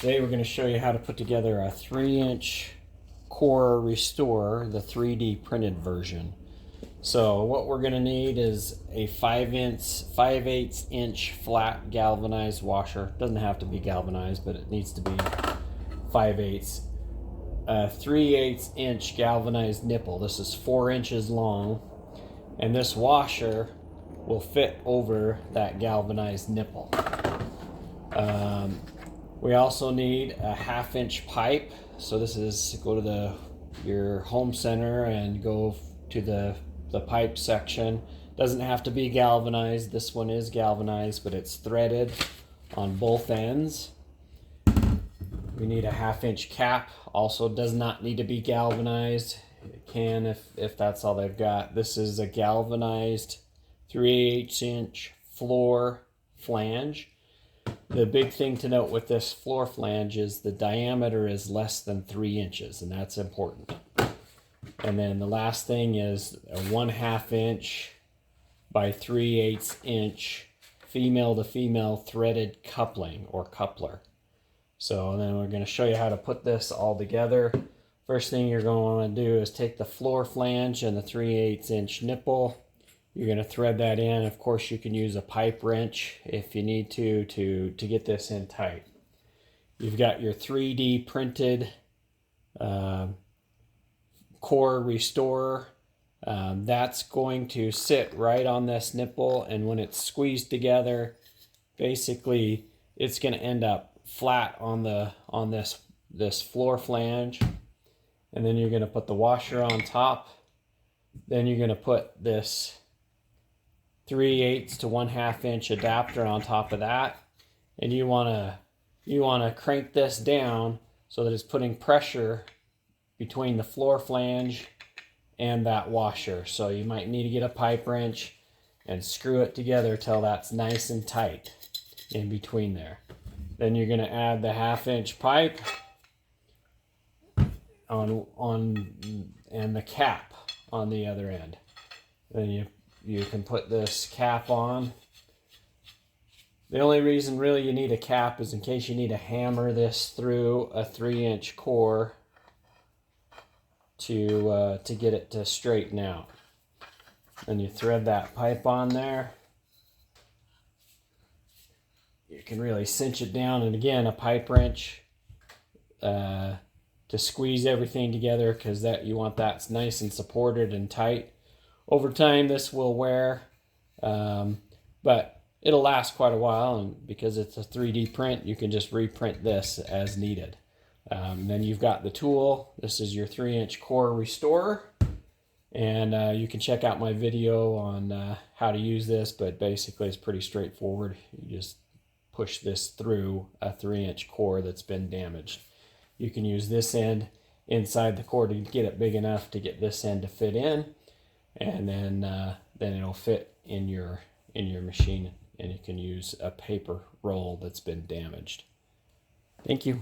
Today we're going to show you how to put together a 3-inch core restorer, the 3D printed version. So what we're going to need is a 5/8 inch flat galvanized washer. Doesn't have to be galvanized, but it needs to be 5/8. A 3/8 inch galvanized nipple. This is 4 inches long, and this washer will fit over that galvanized nipple. We also need a 1/2 inch pipe. So this is, go to your home center and go to the pipe section. Doesn't have to be galvanized. This one is galvanized, but it's threaded on both ends. We need a 1/2 inch cap. Also does not need to be galvanized. It can if that's all they've got. This is a galvanized 3/8 inch floor flange. The big thing to note with this floor flange is the diameter is less than 3 inches, and that's important. And then the last thing is a 1/2 inch by 3/8 inch female to female threaded coupling or coupler. So then we're going to show you how to put this all together. First thing you're going to want to do is take the floor flange and the 3/8 inch nipple. You're going to thread that in. Of course, you can use a pipe wrench if you need to get this in tight. You've got your 3D printed core restorer. That's going to sit right on this nipple, and when it's squeezed together, basically it's going to end up flat on this floor flange. And then you're going to put the washer on top. Then you're going to put this 3/8 to 1/2 inch adapter on top of that, and you want to crank this down so that it's putting pressure between the floor flange and that washer. So you might need to get a pipe wrench and screw it together till that's nice and tight in between there. Then you're going to add the 1/2 inch pipe and the cap on the other end. Then you can put this cap on. The only reason really you need a cap is in case you need to hammer this through a 3-inch core to get it to straighten out. Then you thread that pipe on there. You can really cinch it down, and again, a pipe wrench to squeeze everything together, because that you want that nice and supported and tight. Over time this will wear, but it'll last quite a while, and because it's a 3D print, you can just reprint this as needed. Then you've got the tool. This is your 3-inch core restorer, and you can check out my video on how to use this, but basically it's pretty straightforward. You just push this through a 3-inch core that's been damaged. You can use this end inside the core to get it big enough to get this end to fit in, and then it'll fit in your machine, and you can use a paper roll that's been damaged. Thank you.